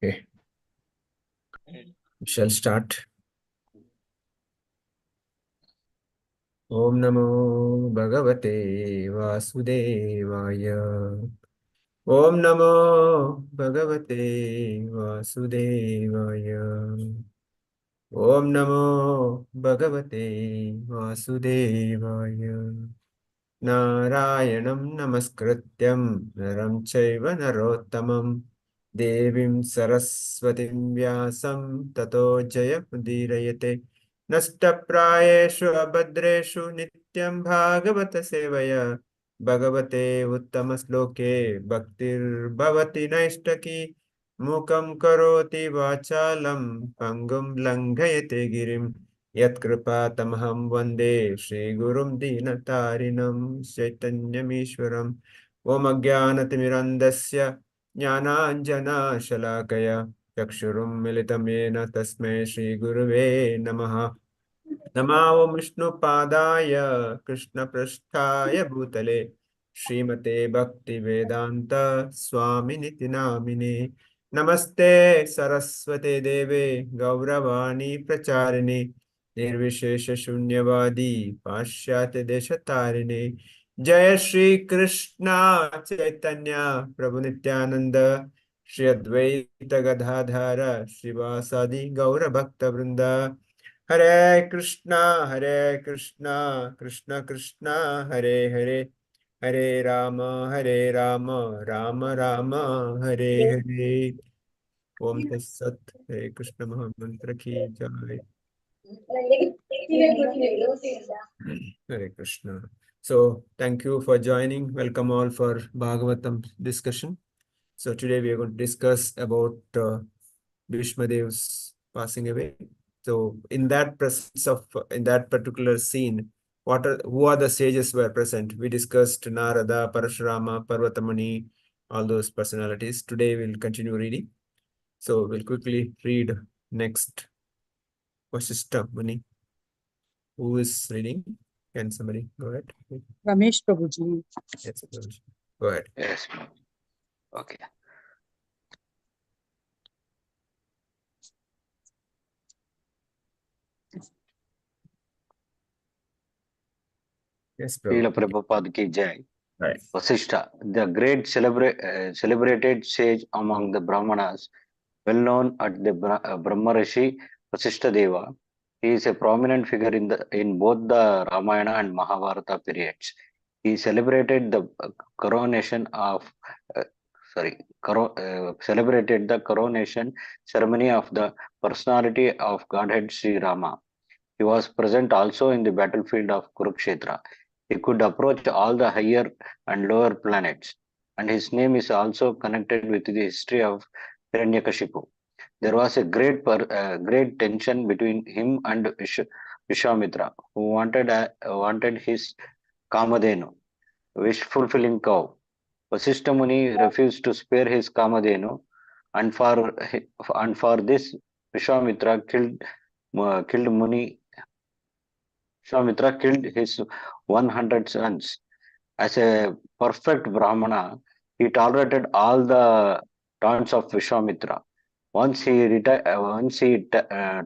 Okay, we shall start. Om Namo Bhagavate Vasudevaya. Om Namo Bhagavate Vasudevaya. Om Namo Bhagavate Vasudevaya. Narayanam Namaskrityam Naram Chaiva Narottamam Devim Saraswatim Vyasam Tato Jayamudirayate Nashtaprayeshu Abhadreshu Nityam Bhagavata Sevaya Bhagavate Uttamasloke Bhaktir Bhavati Naishtaki Mukam Karoti Vachalam Pangum Langhayate Girim Yatkripatamaham Vande Shri Gurum Dinatarinam Chaitanyamishwaram Om Ajnanatimirandasya Jnananjana Shalakaya Chakshurum Militam Yena Tasmai Shri Guruve Namaha Namo Vishnu Padaya Krishna Prasthaya Bhutale Srimate Bhakti Vedanta Swami Niti Namine Namaste Saraswate Deve Gauravani Pracharini Nirvishesha Shunyavadi Pashyate Deshatarine Jaya Shri Krishna Chaitanya Prabhu Nityananda Shri Advaita Gadadhara Shivasadi Gaura Bhakta Vrinda Hare Krishna, Krishna Krishna, Hare Hare, Hare Rama, Rama Rama, Hare Hare. Om Tat Sat, Hare Krishna Mahamantra ki Jai. Hare Krishna. So, thank you for joining. Welcome all for Bhagavatam discussion. So, today we are going to discuss about Bhishma Dev's passing away. So, in that presence of in that particular scene, who are the sages who were present? We discussed Narada, Parashurama, Parvatamani, all those personalities. Today we'll continue reading. So we'll quickly read next. Vasishtha Muni. Who is reading? Can somebody go ahead? Ramesh Prabhuji. Yes, Ramesh. Go ahead. Yes. Okay. Yes, Srila Prabhu. Prabhupada ki jai. Right. Vasishtha, the great celebrated sage among the Brahmanas, well known at the Brahma Rishi Vasishtha Deva. He is a prominent figure in both the Ramayana and Mahabharata periods. He celebrated the coronation of celebrated the coronation ceremony of the personality of Godhead Sri Rama. He was present also in the battlefield of Kurukshetra. He could approach all the higher and lower planets, and his name is also connected with the history of Hiranyakashipu. There was a great tension between him and Vishwamitra, who wanted his Kamadhenu, wish-fulfilling cow. Vasishtha Muni refused to spare his Kamadhenu, and for this Vishwamitra killed Muni. Vishwamitra killed his 100 sons. As a perfect Brahmana, he tolerated all the taunts of Vishwamitra. Once he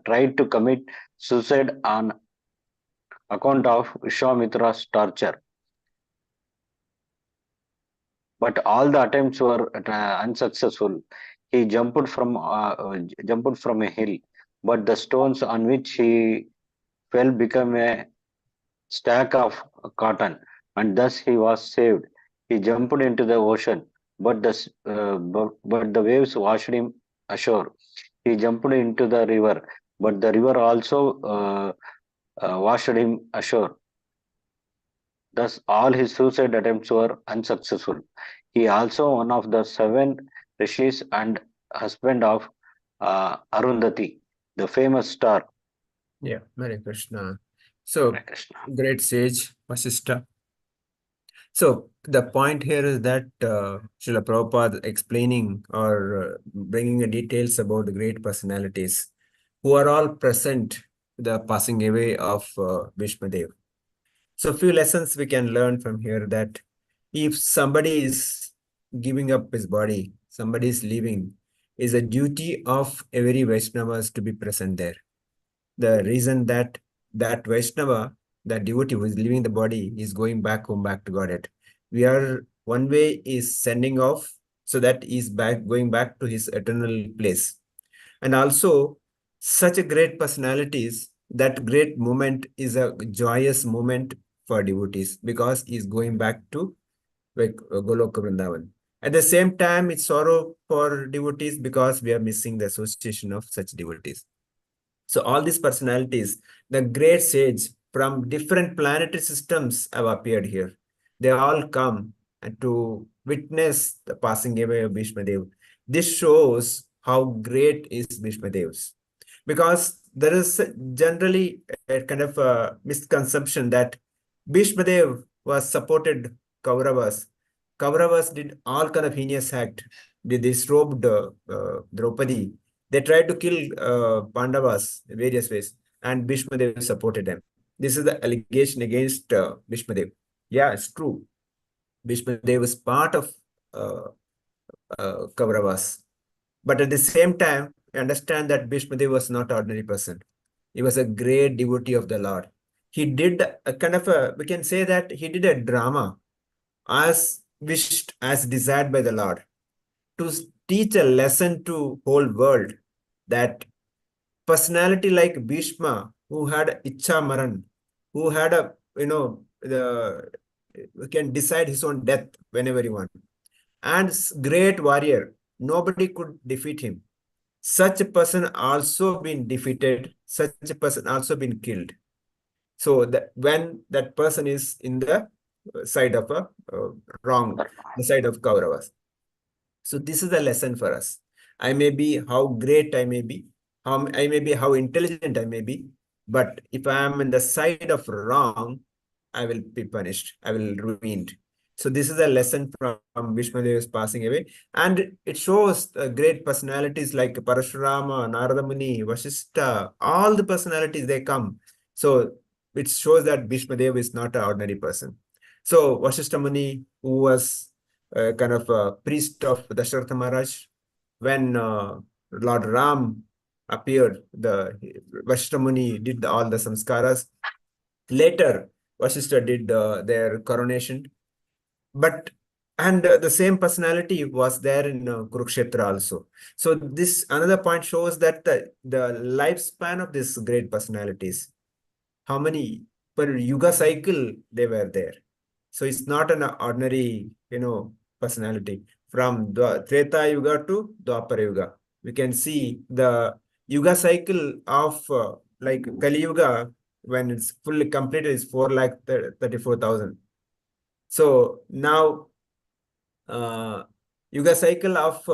tried to commit suicide on account of Vishwamitra's torture. But all the attempts were unsuccessful. He jumped from a hill, but the stones on which he fell became a stack of cotton, and thus he was saved. He jumped into the ocean, but the waves washed him ashore. He jumped into the river, but the river also washed him ashore. Thus, all his suicide attempts were unsuccessful. He also one of the 7 rishis and husband of Arundhati, the famous star. Yeah, Hare Krishna. So, Hare Krishna. great sage, Vasishtha. So, the point here is that Srila Prabhupada explaining or bringing the details about the great personalities who are all present the passing away of Bhishma Dev. So, few lessons we can learn from here that if somebody is giving up his body, somebody is leaving, is a duty of every Vaishnavas to be present there. The reason that Vaishnava, that devotee who is leaving the body, is going back home, back to Godhead. We are one way is sending off, so that is going back to his eternal place. And also, such a great personalities, that great moment is a joyous moment for devotees because he is going back to like Goloka Vrindavan. At the same time, it's sorrow for devotees because we are missing the association of such devotees. So all these personalities, the great sage from different planetary systems have appeared here. They all come to witness the passing away of Bhishma Dev. This shows how great is Bhishma Dev's. Because there is generally a kind of a misconception that Bhishma Dev was supported Kauravas. Kauravas did all kind of heinous act. They disrobed Draupadi. They tried to kill Pandavas in various ways, and Bhishma Dev supported them. This is the allegation against Bhishma Dev. Yeah, it's true. Bhishma Dev was part of uh, Kauravas. But at the same time, I understand that Bhishma Dev was not an ordinary person. He was a great devotee of the Lord. He did a kind of a, we can say that he did a drama as wished, as desired by the Lord, to teach a lesson to whole world that personality like Bhishma, who had Icha Maran, who had a, can decide his own death whenever he wants, and great warrior, nobody could defeat him. Such a person also been defeated, such a person also been killed. So that when that person is in the side of a wrong, the side of Kauravas. So this is a lesson for us. I may be how great I may be, how intelligent I may be, but if I am in the side of wrong, I will be punished. I will ruined. So this is a lesson from Bhishma Deva's passing away, and it shows great personalities like Parashurama, Narada Muni, Vasishtha, all the personalities they come. So it shows that Bhishma Deva is not an ordinary person. So Vasishtha Muni, who was kind of a priest of Dasharatha Maharaj, when Lord Ram appeared, the Vasishtha Muni did all the samskaras. Later, Vasishtha did their coronation. But and the same personality was there in Kurukshetra also. So this another point shows that the lifespan of these great personalities, how many per yuga cycle they were there. So it's not an ordinary, personality. From the Treta Yuga to Dwapara Yuga, we can see the yuga cycle of like Kali Yuga, when it's fully completed, is 4,34,000. So now yuga cycle of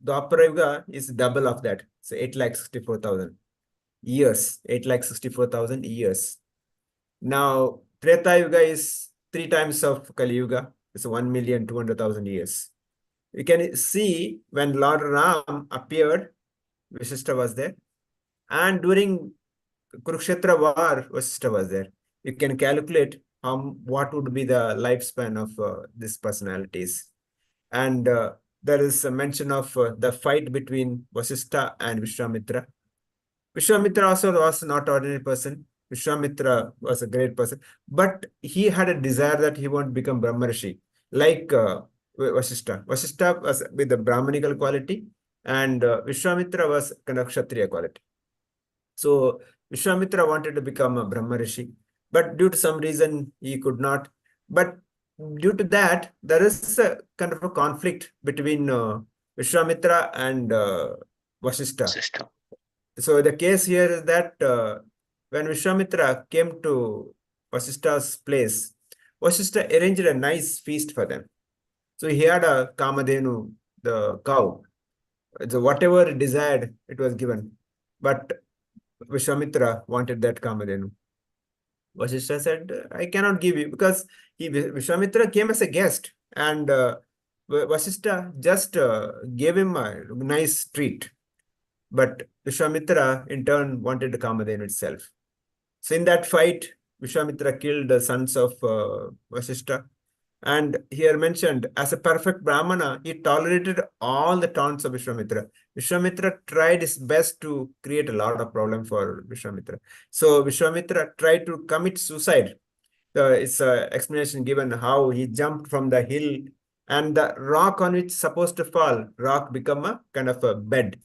Dwapara Yuga is double of that. So 8,64,000 years, 8,64,000 years. Now Treta Yuga is 3 times of Kali Yuga. It's 1,200,000 years. You can see when Lord Ram appeared, Vasishtha was there. And during Kurukshetra war, Vasishtha was there. You can calculate what would be the lifespan of these personalities. And there is a mention of the fight between Vasishtha and Vishwamitra. Vishwamitra also was not ordinary person. Vishwamitra was a great person, but he had a desire that he won't become Brahmarshi, like Vasishtha. Vasishtha was with the Brahmanical quality, and Vishwamitra was kind of Kshatriya quality. So Vishwamitra wanted to become a Brahmarishi, but due to some reason he could not. But due to that, there is a kind of a conflict between Vishwamitra and Vasishtha. System. So the case here is that when Vishwamitra came to Vasishtha's place, Vasishtha arranged a nice feast for them. So he had a Kamadhenu, the cow. So whatever he desired, it was given. But Vishwamitra wanted that Kamadhenu. Vasishtha said, I cannot give you, because Vishwamitra came as a guest, and Vasishtha just gave him a nice treat. But Vishwamitra in turn wanted the Kamadhenu itself. So in that fight, Vishwamitra killed the sons of Vasishtha, And here mentioned, as a perfect Brahmana, he tolerated all the taunts of Vishwamitra. Vishwamitra tried his best to create a lot of problem for Vishwamitra. So Vishwamitra tried to commit suicide. It's an explanation given how he jumped from the hill, and the rock on which supposed to fall, rock become a kind of a bed.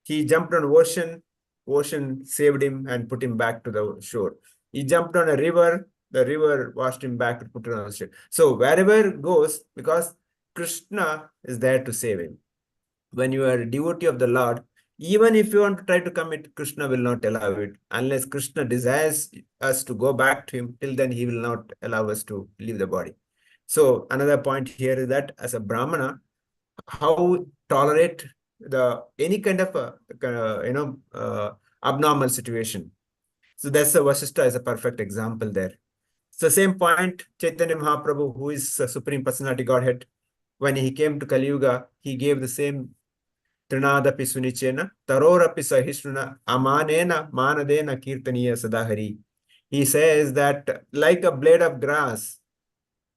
He jumped on ocean saved him and put him back to the shore. He jumped on a river, the river washed him back to put him on the shore. So wherever goes, because Krishna is there to save him. When you are a devotee of the Lord, even if you want to try to commit, Krishna will not allow it. Unless Krishna desires us to go back to him, till then he will not allow us to leave the body. So another point here is that as a Brahmana, how tolerate any kind of abnormal situation. So that's the Vasishtha is a perfect example there. So same point, Chaitanya Mahaprabhu, who is a Supreme Personality Godhead, when he came to Kali Yuga, he gave the same Trinadapi Sunichena, Tarorapi Sahishnuna, Amanena, Manadena Kirtaniya Sadahari. He says that like a blade of grass,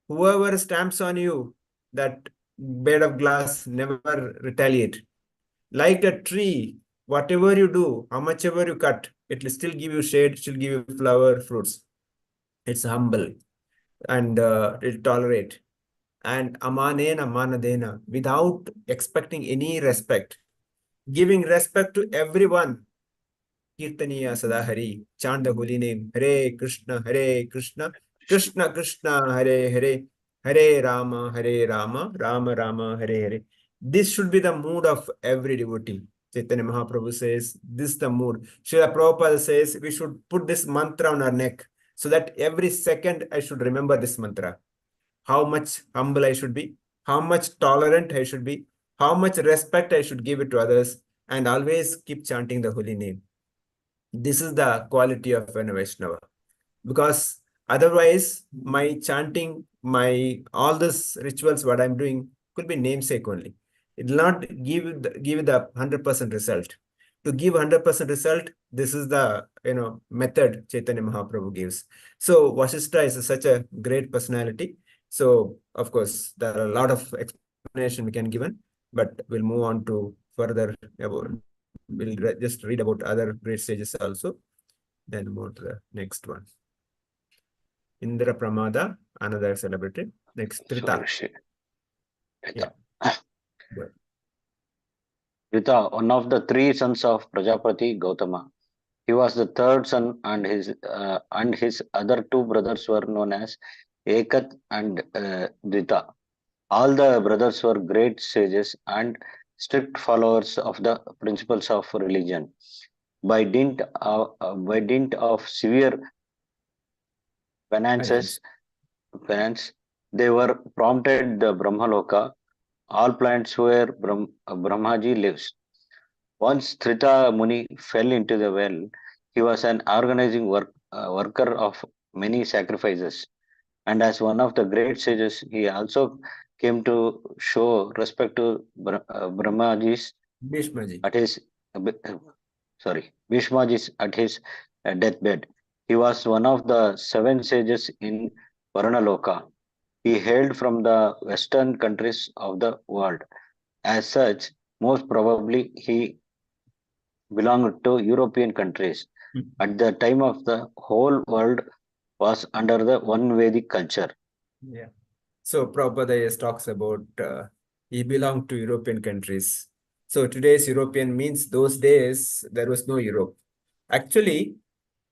whoever stamps on you, that blade of glass never retaliate. Like a tree, whatever you do, how much ever you cut, it will still give you shade, it will give you flower, fruits. It's humble and it tolerate. And amanena manadena, without expecting any respect, giving respect to everyone. Kirtaniya Sadahari, chant the holy name, Hare Krishna, Krishna Krishna, Hare Hare, Hare Rama, Rama Rama, Hare Hare. This should be the mood of every devotee. Chaitanya Mahaprabhu says, this is the mood. Srila Prabhupada says, we should put this mantra on our neck so that every second I should remember this mantra. How much humble I should be, how much tolerant I should be, how much respect I should give it to others, and always keep chanting the holy name. This is the quality of an Vaishnava. Because otherwise, my chanting, all these rituals, what I'm doing, could be namesake only. It will not give the 100% result. To give 100% result, this is the method Chaitanya Mahaprabhu gives. So Vasishtha is such a great personality. So of course, there are a lot of explanation we can given, but we'll move on to further about. We'll just read about other great sages also. Then move to the next one. Indra Pramada, another celebrity. Next, Trita. Trita. Yeah. Trita, one of the three sons of Prajapati Gautama. He was the third son, and his other two brothers were known as Ekat and Dita. All the brothers were great sages and strict followers of the principles of religion. By dint of severe penance, they were prompted the Brahmaloka. All planets where Brahmaji lives. Once Thrita Muni fell into the well, he was an organizing worker of many sacrifices. And as one of the great sages, he also came to show respect to Brahmaji's Bhishmaji. at his Bhishmaji's at his deathbed. He was one of the 7 sages in Varunaloka. He hailed from the western countries of the world. As such, most probably he belonged to European countries. At the time of the whole world was under the one Vedic culture. Yeah. So Prabhupada talks about he belonged to European countries. So today's European means those days there was no Europe. Actually,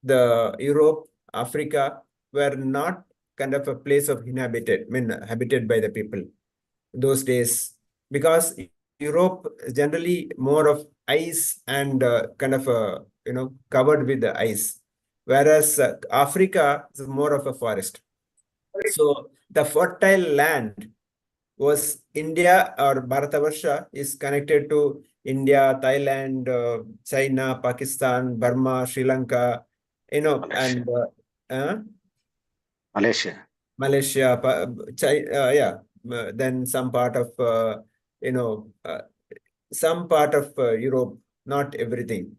the Europe, Africa were not kind of a place of habited by the people those days, because Europe is generally more of ice and kind of covered with the ice, whereas Africa is more of a forest. So the fertile land was India, or Bharatavarsha is connected to India, Thailand, China, Pakistan, Burma, Sri Lanka, and Malaysia. China, then some part of Europe, not everything.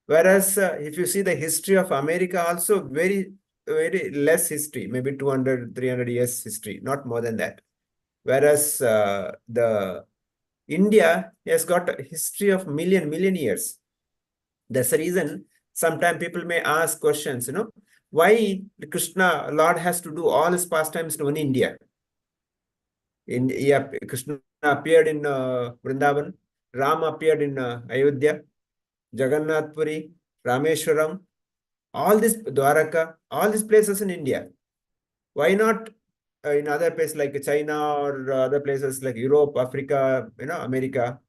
Whereas if you see the history of America, also very very less history, maybe 200, 300 years history, not more than that. Whereas the India has got a history of million years. That's the reason sometimes people may ask questions, why Krishna, Lord has to do all his pastimes in India. Krishna appeared in Vrindavan, Ram appeared in Ayodhya, Jagannath Puri, Rameshwaram, all this Dwaraka, all these places in India. Why not in other places like China or other places like Europe, Africa, America?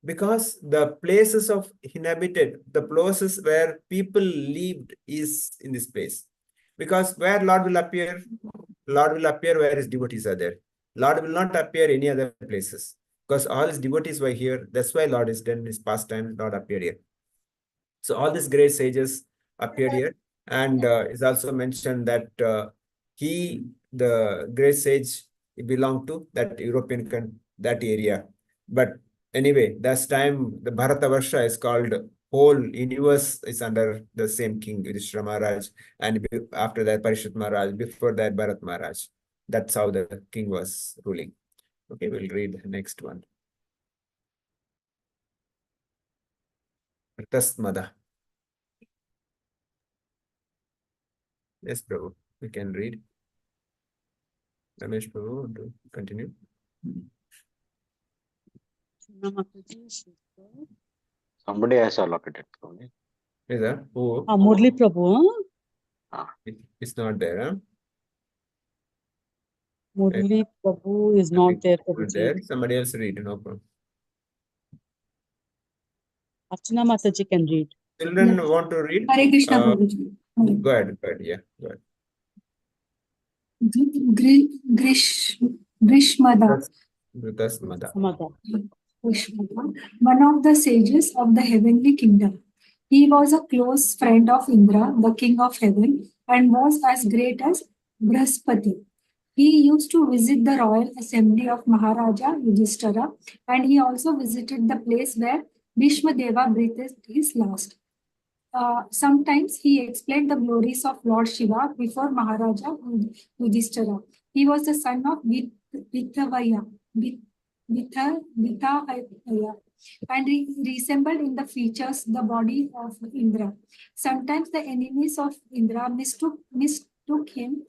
Because the places of inhabited, the places where people lived is in this place. Because where Lord will appear where his devotees are there. Lord will not appear any other places. Because all his devotees were here. That's why Lord is done his pastime, Lord appeared here. So all these great sages appeared here. And it's also mentioned that the great sage, belonged to that European that area. But anyway, that's time the Bharatavarsha is called, whole universe is under the same king, Yudhishthira Maharaj, and after that Parishit Maharaj, before that Bharat Maharaj. That's how the king was ruling. Okay, we'll read the next one. Tasmada. Yes, Prabhu, we can read. Ramesh Prabhu, want to continue? Somebody has allocated. Is that? Oh, Murli Prabhu, it's not there, huh? Murli Prabhu is not there, Not Prabhuji. there. Somebody else read, no problem. Archana Mataji can read. Children want to read? Hare Krishna, Prabhuji. Go ahead, yeah, go ahead. Grishmada, Tasmada. Samada. Grishmada, one of the sages of the heavenly kingdom. He was a close friend of Indra, the king of heaven, and was as great as Brahaspati. He used to visit the royal assembly of Maharaja Yudhishthira, and he also visited the place where Bhishma Deva breathed his last. Sometimes he explained the glories of Lord Shiva before Maharaja Yudhishthira. He was the son of Vithavaya, and he resembled in the features the body of Indra. Sometimes the enemies of Indra mistook him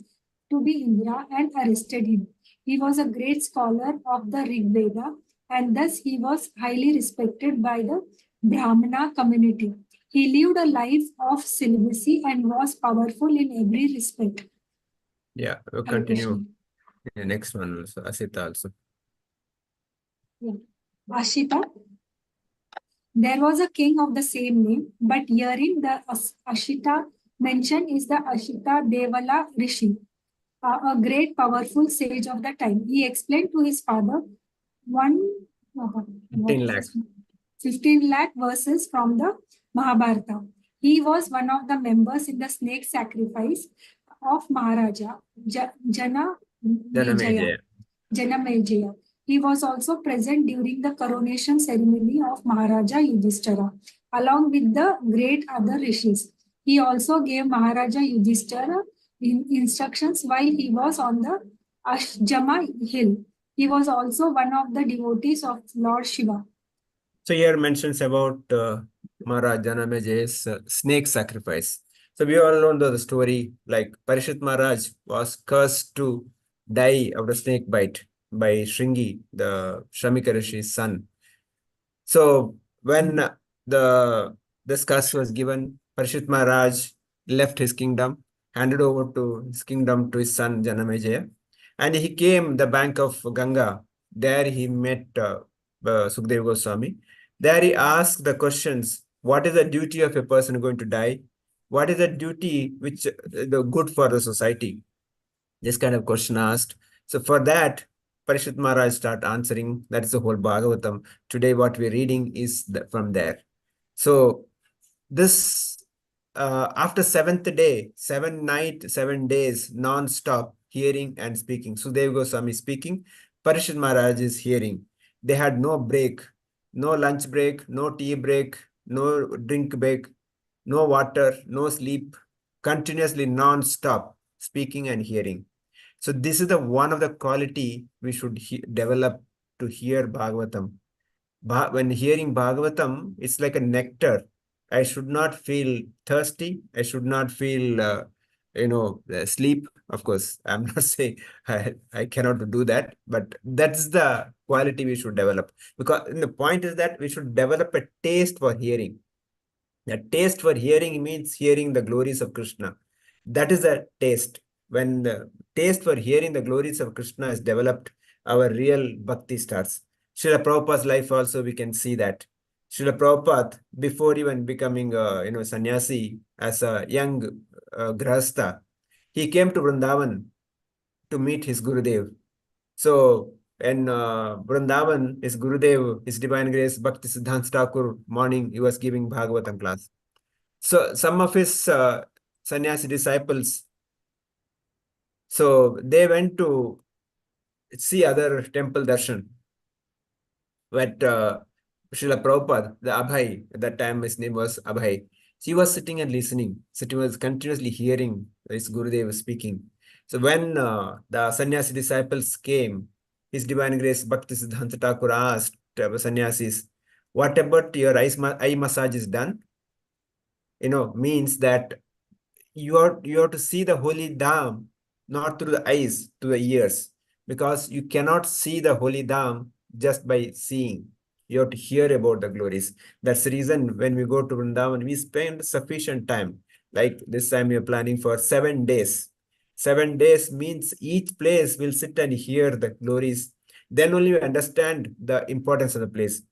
to be Indra and arrested him. He was a great scholar of the Rig Veda, and thus he was highly respected by the Brahmana community. He lived a life of celibacy and was powerful in every respect. Yeah, we'll continue. The next one also, Asita also. Yeah. Ashita. There was a king of the same name, but herein the Ashita mentioned is the Ashita Devala Rishi, a great powerful sage of the time. He explained to his father 15 lakh. 15 lakh verses from the Mahabharata. He was one of the members in the snake sacrifice of Maharaja Janamejaya. He was also present during the coronation ceremony of Maharaja Yudhishthira, along with the great other rishis. He also gave Maharaja Yudhishthira instructions while he was on the Ashjama hill. He was also one of the devotees of Lord Shiva. So here mentions about Maharaj Janamajaya's snake sacrifice. So we all know the story, like Parishit Maharaj was cursed to die of the snake bite by Shringi, the Shramika Rishi's son. So when this curse was given, Parishit Maharaj left his kingdom, handed over to his kingdom to his son Janamejaya, and he came the bank of Ganga. There he met Sukadeva Goswami. There he asked the questions: what is the duty of a person going to die? What is the duty which the good for the society? This kind of question asked. So for that, Parishit Maharaj start answering. That is the whole Bhagavatam. Today what we're reading is from there. So this, after 7th day, 7 nights, 7 days, non-stop hearing and speaking. Sukadeva Goswami speaking, Parishit Maharaj is hearing. They had no break, no lunch break, no tea break, no drink break, no water, no sleep, continuously non-stop speaking and hearing. So this is the one of the quality we should develop to hear Bhagavatam. When hearing Bhagavatam, it's like a nectar. I should not feel thirsty. I should not feel, sleep. Of course, I'm not saying I cannot do that, but that's the quality we should develop. Because the point is that we should develop a taste for hearing. The taste for hearing means hearing the glories of Krishna. That is a taste. When the taste for hearing the glories of Krishna is developed, our real bhakti starts. Srila Prabhupada's life also, we can see that. Srila Prabhupada, before even becoming sannyasi, as a young grahastha, he came to Vrindavan to meet his Gurudev. So in Vrindavan, his Gurudev, His Divine Grace, Bhakti Siddhanta Thakur, morning, he was giving Bhagavatam class. So some of his sannyasi disciples, so they went to see other temple darshan. But Srila Prabhupada, the Abhay, at that time his name was Abhay, he was sitting and listening. So he was continuously hearing his Gurudev speaking. So when the sannyasi disciples came, His Divine Grace Bhakti Siddhanta Thakur asked sannyasis, what about your eye massage is done? Means that you have to see the holy dham not through the eyes, to the ears, because you cannot see the holy dham just by seeing. You have to hear about the glories. That's the reason when we go to Vrindavan, we spend sufficient time. Like this time we are planning for 7 days. 7 days means each place will sit and hear the glories. Then only we understand the importance of the place.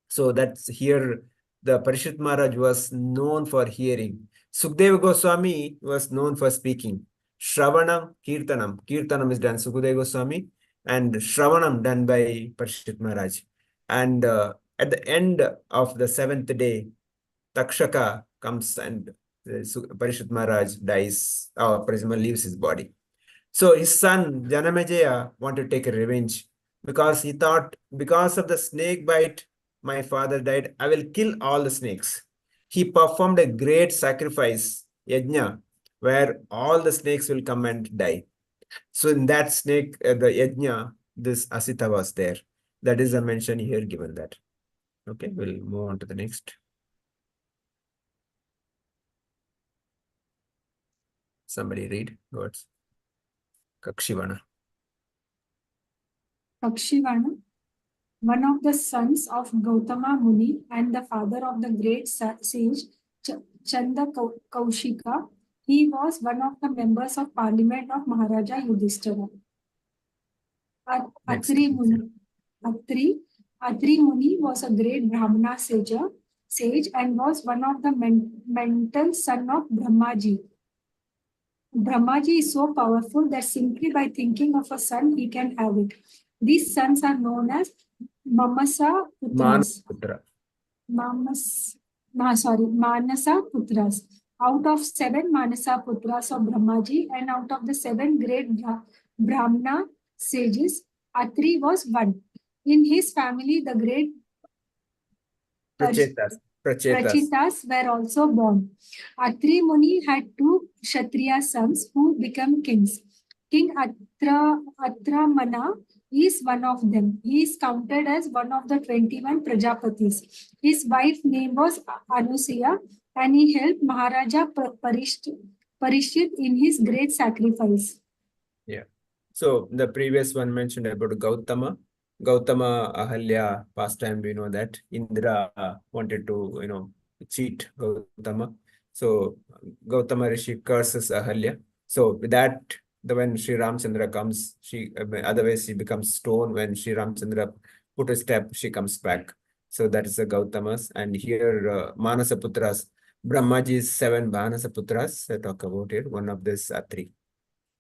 So that's here the Parishit Maharaj was known for hearing. Sukadeva Goswami was known for speaking. Shravanam, Kirtanam. Kirtanam is done Sukadeva Goswami, and Shravanam done by Parishit Maharaj. And at the end of the 7th day, Takshaka comes and Parishit Maharaj dies, or Parishit leaves his body. So his son Janamejaya wanted to take a revenge because he thought, because of the snake bite, my father died. I will kill all the snakes. He performed a great sacrifice, yajna, where all the snakes will come and die. So in that snake, the yajna, this Asita was there. That is a mention here given that. Okay, we'll move on to the next. Somebody read words. Kakshivana. Pakshivana, one of the sons of Gautama Muni and the father of the great sage Chanda Kaushika, he was one of the members of parliament of Maharaja Yudhishthira. Atri Muni was a great Brahmana sage and was one of the mental son of Brahmaji. Brahmaji is so powerful that simply by thinking of a son, he can have it. These sons are known as Manasa Putras. Out of 7 Manasa Putras of Brahmaji and out of the 7 great Brahmana sages, Atri was one. In his family, the great Prachitas were also born. Atri Muni had 2 Kshatriya sons who became kings. King Atramana is one of them. He is counted as one of the 21 Prajapatis. His wife's name was Anusuya, and he helped Maharaja Parishit in his great sacrifice. Yeah. So the previous one mentioned about Gautama. Gautama Ahalya pastime, we know that Indra wanted to, cheat Gautama. So Gautama Rishi curses Ahalya. So with that, when Sri Ramchandra comes, otherwise she becomes stone. When Sri Ramchandra put a step, she comes back. So that is the Gautamas. And here Manasa Putras, Brahmaji's 7 Manasa Putras, I talk about here. One of this Atri.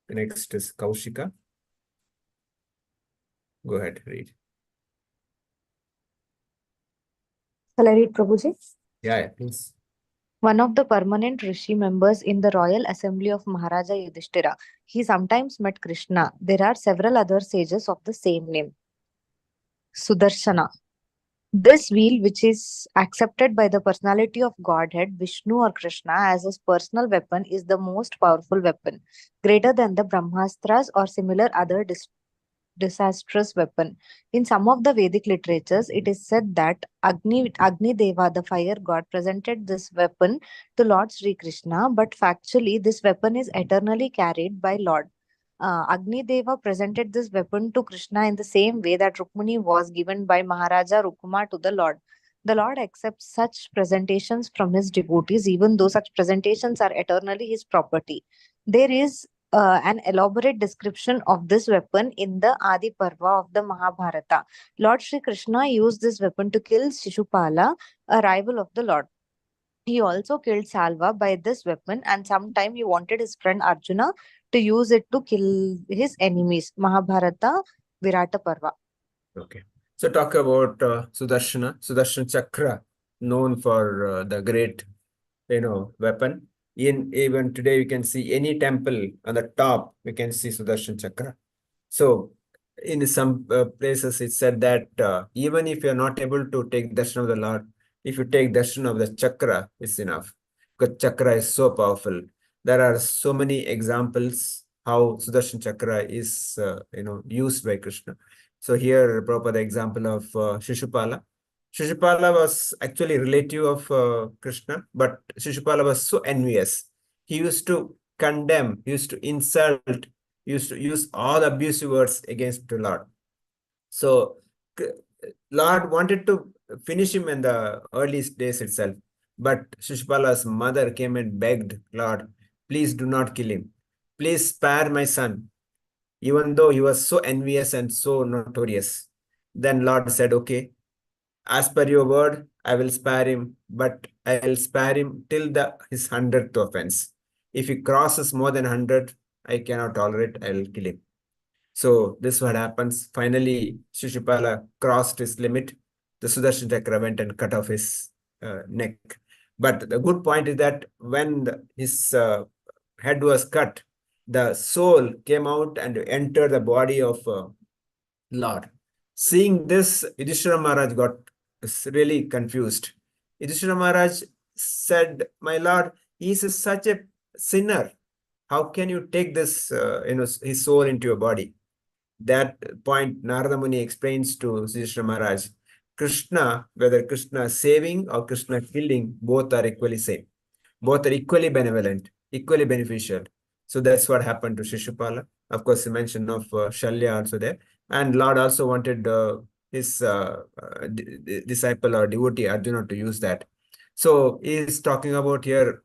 The next is Kaushika. Go ahead, read. Shall I read, Prabhuji? Yeah, please. One of the permanent Rishi members in the royal assembly of Maharaja Yudhishthira. He sometimes met Krishna. There are several other sages of the same name. Sudarshana. This wheel, which is accepted by the personality of Godhead, Vishnu or Krishna, as his personal weapon, is the most powerful weapon, greater than the Brahmastras or similar other disastrous weapon. In some of the Vedic literatures, it is said that Agni Deva, the fire god, presented this weapon to Lord Sri Krishna, but factually, this weapon is eternally carried by Lord. Agni Deva presented this weapon to Krishna in the same way that Rukmini was given by Maharaja Rukma to the Lord. The Lord accepts such presentations from his devotees, even though such presentations are eternally his property. There is an elaborate description of this weapon in the Adi Parva of the Mahabharata. Lord Sri Krishna used this weapon to kill Shishupala, a rival of the Lord. He also killed Salva by this weapon, and sometime he wanted his friend Arjuna to use it to kill his enemies. Mahabharata Virata Parva. Okay. So talk about Sudarshan Chakra, known for the great, weapon. Even today, you can see any temple on the top, we can see Sudarshan Chakra. So in some places, it said that even if you're not able to take darshan of the Lord, if you take darshan of the chakra, it's enough. Because chakra is so powerful. There are so many examples how Sudarshan Chakra is, used by Krishna. So here, proper the example of Shishupala. Shishupala was actually relative of Krishna, but Shishupala was so envious. He used to condemn, he used to insult, used to use all abusive words against the Lord. So Lord wanted to finish him in the early days itself. But Shishupala's mother came and begged, Lord, please do not kill him. Please spare my son, even though he was so envious and so notorious. Then Lord said, okay, as per your word, I will spare him, but I will spare him till his 100th offense. If he crosses more than 100, I cannot tolerate, I will kill him. So this is what happens. Finally, Shishupala crossed his limit. The Sudarshan Chakra went and cut off his neck. But the good point is that when his head was cut, the soul came out and entered the body of Lord. Seeing this, Yudhishthira Maharaj got really confused. Yudhishthira Maharaj said, my Lord, he is such a sinner. How can you take this, his soul into your body? That point Narada Muni explains to Yudhishthira Maharaj. Krishna, whether Krishna saving or Krishna killing, both are equally same. Both are equally benevolent, equally beneficial. So that's what happened to Shishupala. Of course, he mentioned of Shalya also there. And Lord also wanted his disciple or devotee Arjuna to use that. So he is talking about here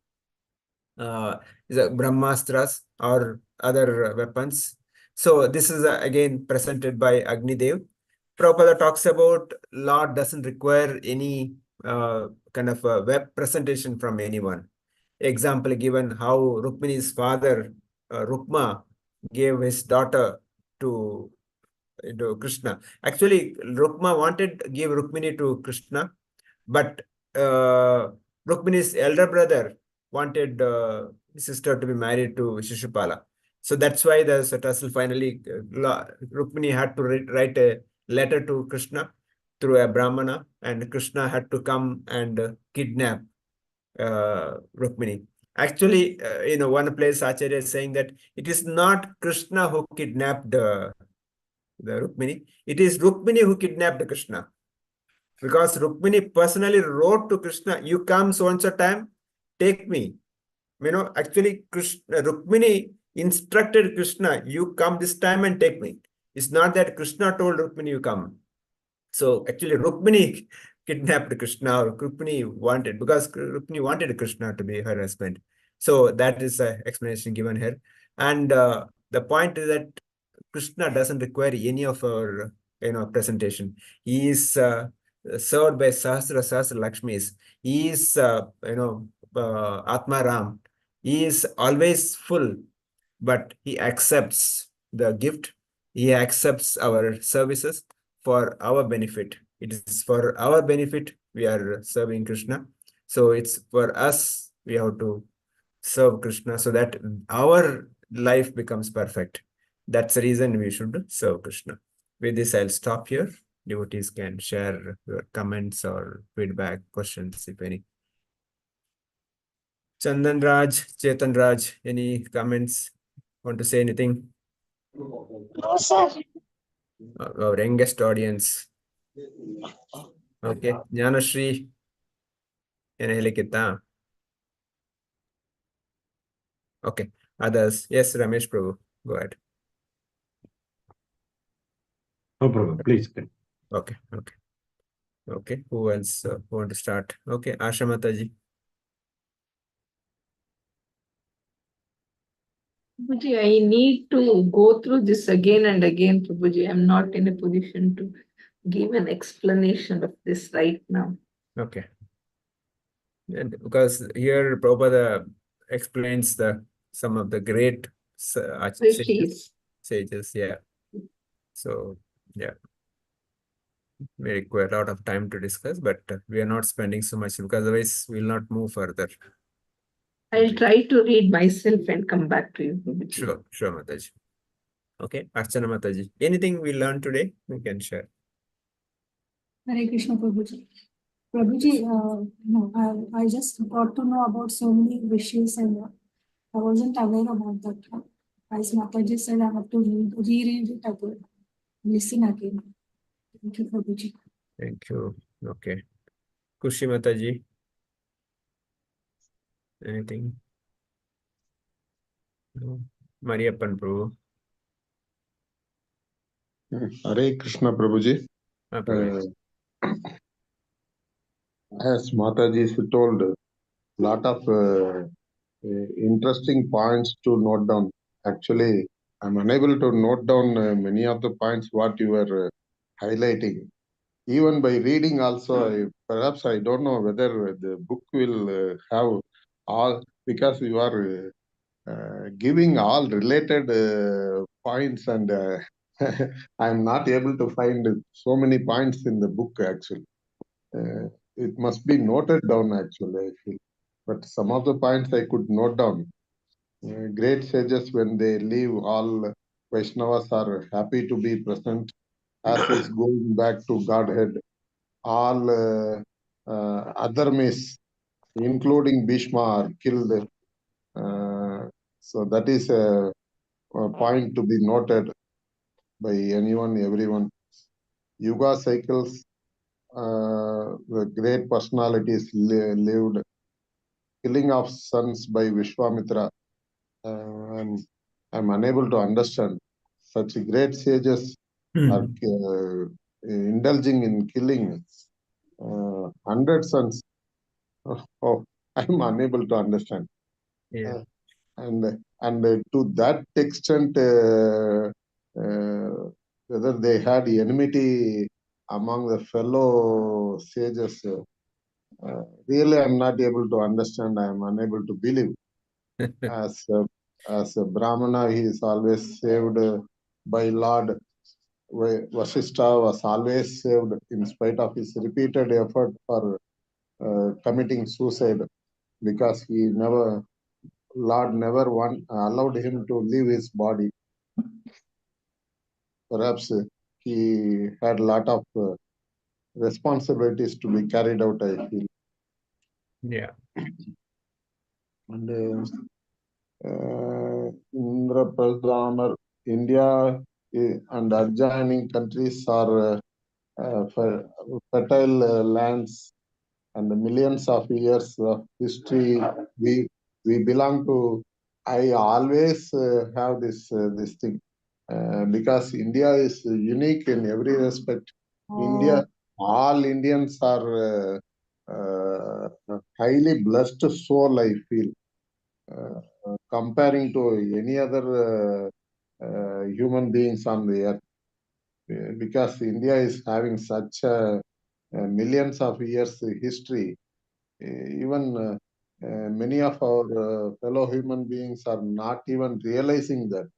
Brahmastras or other weapons. So this is again presented by Agni Dev. Prabhupada talks about Lord doesn't require any kind of a web presentation from anyone. Example given how Rukmini's father, Rukma, gave his daughter to Krishna. Actually, Rukma wanted to give Rukmini to Krishna, but Rukmini's elder brother wanted his sister to be married to Shishupala. So that's why there's a tussle. Finally, Rukmini had to write a letter to Krishna through a Brahmana, and Krishna had to come and kidnap Rukmini. Actually, one place Acharya is saying that it is not Krishna who kidnapped the Rukmini. It is Rukmini who kidnapped Krishna. Because Rukmini personally wrote to Krishna, you come so and so time, take me. Actually, Rukmini instructed Krishna, you come this time and take me. It's not that Krishna told Rukmini, you come. So actually, Rukmini kidnapped Krishna, or Rukmini wanted, because Rukmini wanted Krishna to be her husband. So that is the explanation given here. And the point is that Krishna doesn't require any of our, presentation. He is served by Sahasra Lakshmis. He is, Atma Ram. He is always full, but he accepts the gift. He accepts our services for our benefit. It is for our benefit we are serving Krishna. So it's for us, we have to serve Krishna so that our life becomes perfect. That's the reason we should serve Krishna. With this, I'll stop here. devotees can share your comments or feedback, questions, if any. Chandan Raj, Chetan Raj, any comments? Want to say anything? No, sir. Our youngest audience. Okay. Jnanashri, Enehelikita. Okay. Others. Yes, Ramesh Prabhu. Go ahead. No problem. Please. Okay. Okay. Okay. Who else want to start? Okay. Asha Mataji. Prabhuji, I need to go through this again and again, Prabhuji. I'm not in a position to give an explanation of this right now. Okay. And because here Prabhupada explains some of the great Rishis. sages. Yeah. So yeah, we require a lot of time to discuss, but we are not spending so much because otherwise we'll not move further. I'll try to read myself and come back to you, Prabhuji. Sure, Mataji. Okay, Archana Mataji. Anything we learned today, we can share. Hare Krishna Prabhuji. Prabhuji, I just got to know about so many wishes and I wasn't aware about that. As Mataji said, I have to reread it again, listen again. Thank you, Prabhuji. Thank you. Okay. Kushi Mataji. Anything? No. Mariappan Prabhu. Hare Krishna Prabhuji. Prabhu. As Mataji told, lot of interesting points to note down. Actually, I'm unable to note down many of the points what you were highlighting. Even by reading also, perhaps I don't know whether the book will have all, because you are giving all related points and I'm not able to find so many points in the book actually. It must be noted down actually, I feel. But some of the points I could note down. Great sages, when they leave, all Vaishnavas are happy to be present as is going back to Godhead. All Adharmis, including Bhishma, are killed. So that is a point to be noted by anyone, everyone. Yuga cycles, the great personalities lived. Killing of sons by Vishwamitra. I'm unable to understand. Such great sages are indulging in killing 100 sons. Oh, I'm unable to understand. Yeah. And to that extent, whether they had enmity among the fellow sages, really I'm not able to understand. I am unable to believe. As a Brahmana, he is always saved by Lord. Vasishtha was always saved in spite of his repeated effort for committing suicide, because Lord never allowed him to leave his body. Perhaps he had a lot of responsibilities to be carried out, I feel. Yeah. And Indraprastha, India and adjoining countries are fertile lands and millions of years of history. We belong to. I always have this thing because India is unique in every respect. India, all Indians are highly blessed soul, I feel. Comparing to any other human beings on the earth, because India is having such millions of years history. Even many of our fellow human beings are not even realizing that.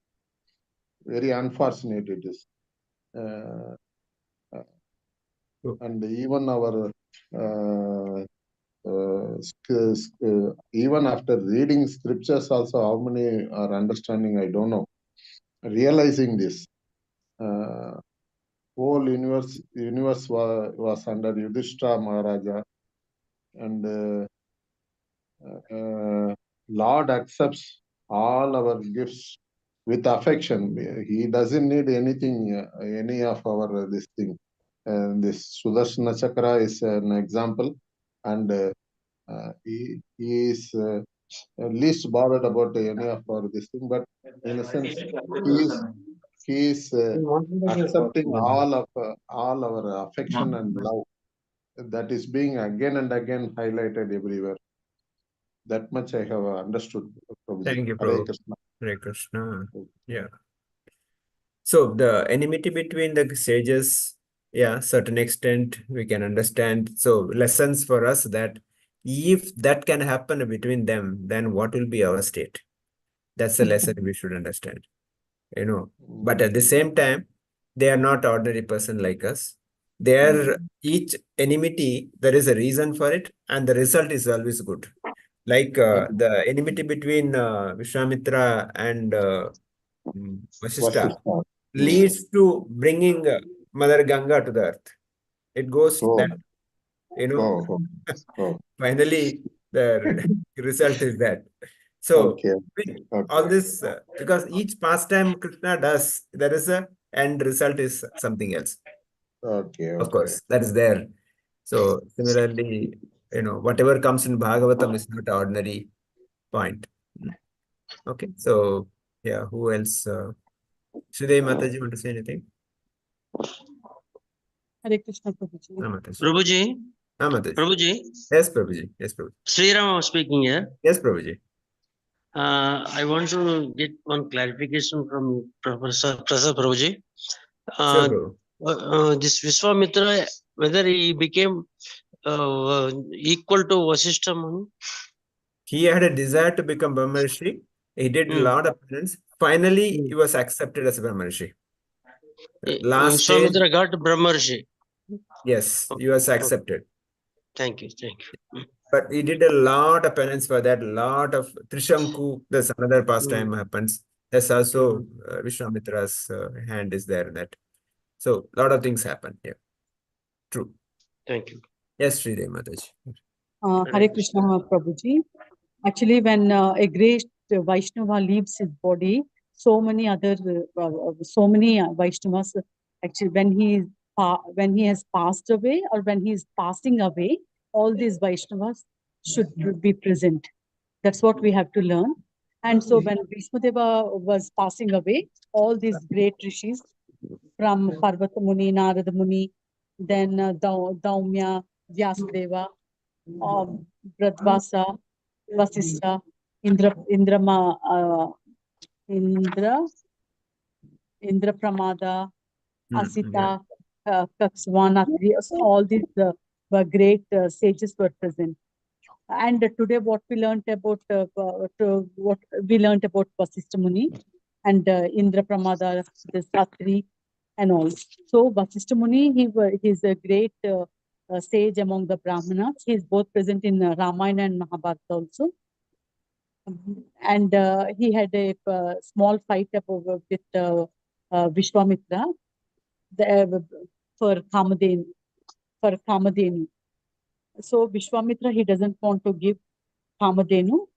Very unfortunate it is. And even our even after reading scriptures also, how many are understanding, I don't know, realizing this. whole universe was under Yudhishthira Maharaja, and Lord accepts all our gifts with affection. He doesn't need anything, any of our this thing. This Sudarshana Chakra is an example, and he is least bothered about any of our this thing. But in a sense, he is accepting all our affection and love that is being again and again highlighted everywhere. That much I have understood, Prabhuji. Thank you, Hare Prabhu. Krishna. Hare Krishna. Yeah. So the enmity between the sages, yeah, certain extent we can understand. So lessons for us that if that can happen between them, then what will be our state? That's a lesson we should understand, you know. But at the same time, they are not ordinary person like us. They are each enmity, there is a reason for it, and the result is always good. Like the enmity between Vishwamitra and Vasishtha Vasishtha. leads to bringing Mother Ganga to the earth. It goes Oh, that, you know, oh. finally the result is that. So Okay. with all this, because each pastime Krishna does, there is a end result is something else. Okay. Of course, that is there. So similarly, you know, whatever comes in Bhagavatam is not ordinary point. Okay, so yeah, who else? Sridhar Mataji, you want to say anything? Hare Krishna Prabhuji. Mataji. Prabhuji, Mataji. Prabhuji, Yes, Prabhuji. Yes, Prabhuji. Sri Ram speaking here. Yes, Prabhuji. I want to get one clarification from Professor Prabhuji. Sure, Prabhu. This Vishwamitra, whether he became equal to Vasishtha Muni? He had a desire to become Brahmarshi. He did a lot of penance. Finally, he was accepted as a Brahmarshi. Last stage, Vishwamitra got Brahmarshi. yes, he was accepted. Thank you. But he did a lot of penance for that. Lot of Trishanku, there's another pastime happens. There's also Vishwamitra's hand is there in that. So a lot of things happen. Yeah, true. Thank you. Yes, Sridhar Mataji. Hare Krishna Prabhuji. Actually, when a great Vaishnava leaves his body, so many Vaishnavas, actually, when he has passed away or when he is passing away, all these Vaishnavas should be present. That's what we have to learn. And so when Bhishmadeva was passing away, all these great rishis from Parvata Muni, Narada Muni, then Daumya, Vyasadeva, Bradvasa, Vasishtha, Indra Pramada, Asita, Kakswana, all these great sages were present. And today, what we learned about Vasishtha Muni and Indra Pramada, the Satri, and all. So Vasishtha Muni, he's a great sage among the Brahmanas. He is both present in Ramayana and Mahabharata also. And he had a small fight with Vishwamitra for Kamadeni. So Vishwamitra, he doesn't want to give Kamadenu.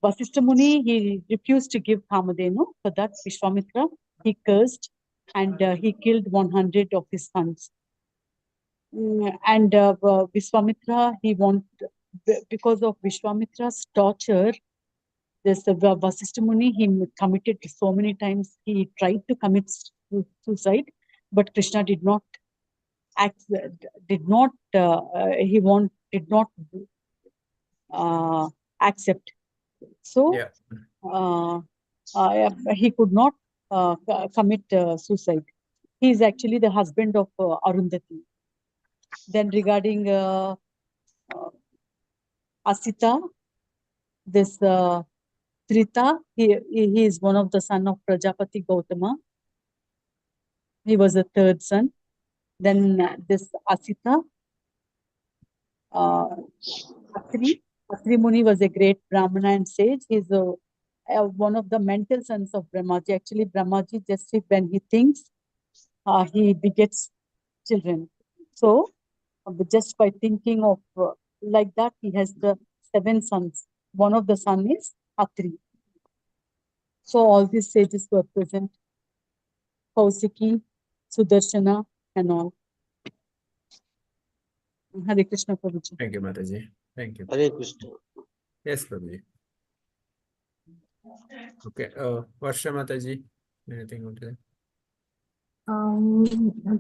Vasishtha Muni, he refused to give Kamadenu. For that, Vishwamitra, he cursed and he killed 100 of his sons. And Vishwamitra, because of Vishwamitra's torture, this Vasishtha Muni, he committed so many times. He tried to commit suicide, but Krishna did not accept. So he could not commit suicide. He is actually the husband of Arundhati. Then regarding Asita, this Trita, he is one of the son of Prajapati Gautama. He was the third son. Then this Asita, Atri Muni was a great Brahmana and sage. He's one of the mental sons of Brahmaji. Actually, Brahmaji, just when he thinks, he begets children. So just by thinking of like that, he has the 7 sons. One of the son is Atri. So all these sages were present, Kausiki, Sudarshana, and all. Hare Krishna, Prabhuji. Thank you, Mataji. Thank you. Hare Krishna. Yes, Prabhuji. Okay, Varsha Mataji, anything on that?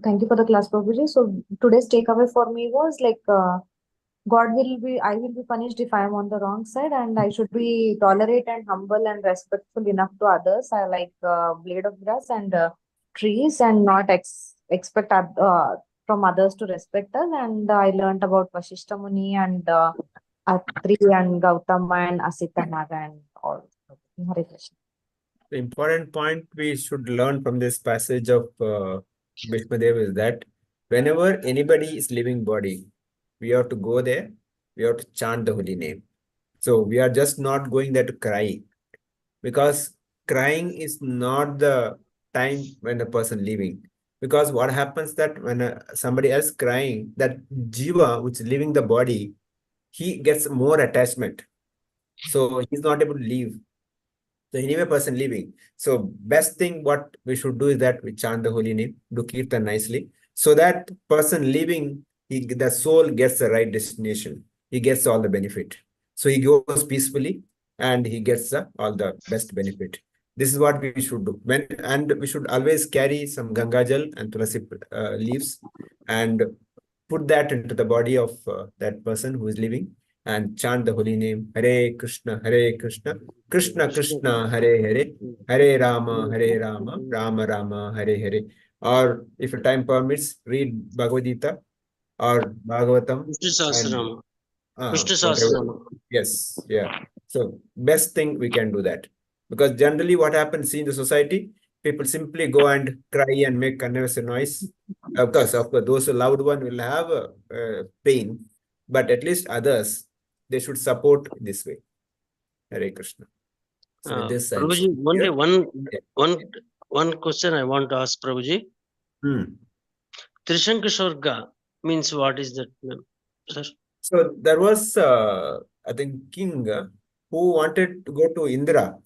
Thank you for the class, Prabhuji. So today's takeaway for me was like I will be punished if I am on the wrong side, and I should be tolerant and humble and respectful enough to others. I like blade of grass and trees, and not expect from others to respect us. And I learned about Vasishta Muni and Atri and Gautama and Asita Naga and all. Hare Krishna. The important point we should learn from this passage of Bhishmadev is that whenever anybody is leaving body, we have to go there, we have to chant the holy name. So we are just not going there to cry, because crying is not the time when the person leaving. Because what happens that when somebody else crying, that jiva which is leaving the body, he gets more attachment. So he's not able to leave. So anyway, person leaving. So best thing what we should do is that we chant the holy name, do kirtan nicely, so that person leaving, the soul gets the right destination. He gets all the benefit. So he goes peacefully and he gets all the best benefit. This is what we should do. And we should always carry some Gangajal and Tulasi leaves and put that into the body of that person who is leaving, and chant the holy name, Hare Krishna, Krishna Krishna, Hare Hare, Hare Rama, Rama Rama, Hare Hare. Or if time permits, read Bhagavad Gita or Bhagavatam. Vishnu Sahasranama. Vishnu Whatever. Sahasranama. Yes, yeah. So best thing we can do that. Because generally what happens in the society, people simply go and cry and make unnecessary noise. Of course, those loved one will have pain, but at least others, they should support this way. Hare Krishna. So with this, I'll Prabhuji, one question I want to ask Prabhuji. Trishankha Swarga means what is that, sir? So there was, I think, king who wanted to go to Indra.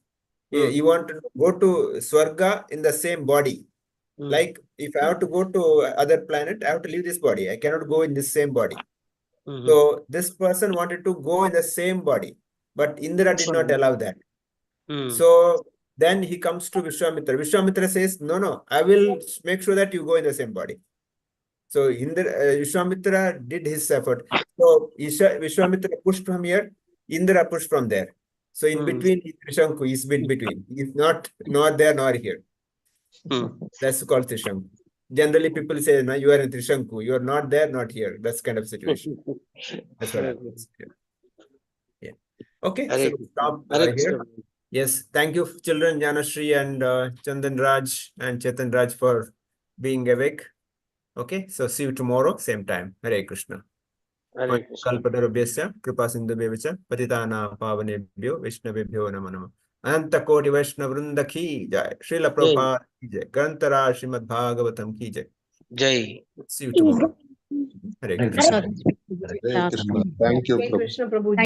He wanted to go to Swarga in the same body. Like, if I have to go to other planet, I have to leave this body. I cannot go in this same body. So this person wanted to go in the same body, but Indra did not allow that. So then he comes to Vishwamitra. Vishwamitra says, no, I will make sure that you go in the same body. So Vishwamitra did his effort. So Vishwamitra pushed from here, Indra pushed from there. So in between, Trishanku is between. He is not there nor here. That's called Trishanku. Generally, people say, no, you are in Trishanku. You are not there, not here. That's kind of situation. That's what happens. Yeah. Okay, so stop here. Yes, thank you, children, Janashri and Chandan Raj and Chetan Raj for being awake. Okay, so see you tomorrow, same time. Hare Krishna. Kalpatarabhyasya kripa sindhubhyevacha patitana pavanebhyo Vaishnavebhyo namo namo. Ananta Koti Vaishnava Vrinda ki jai. Srila Prabhupada ki jai. Grantara Srimad Bhagavatam ki jai. Jai. See you tomorrow. Hare Krishna. Hare Krishna. Thank you, Prabhu.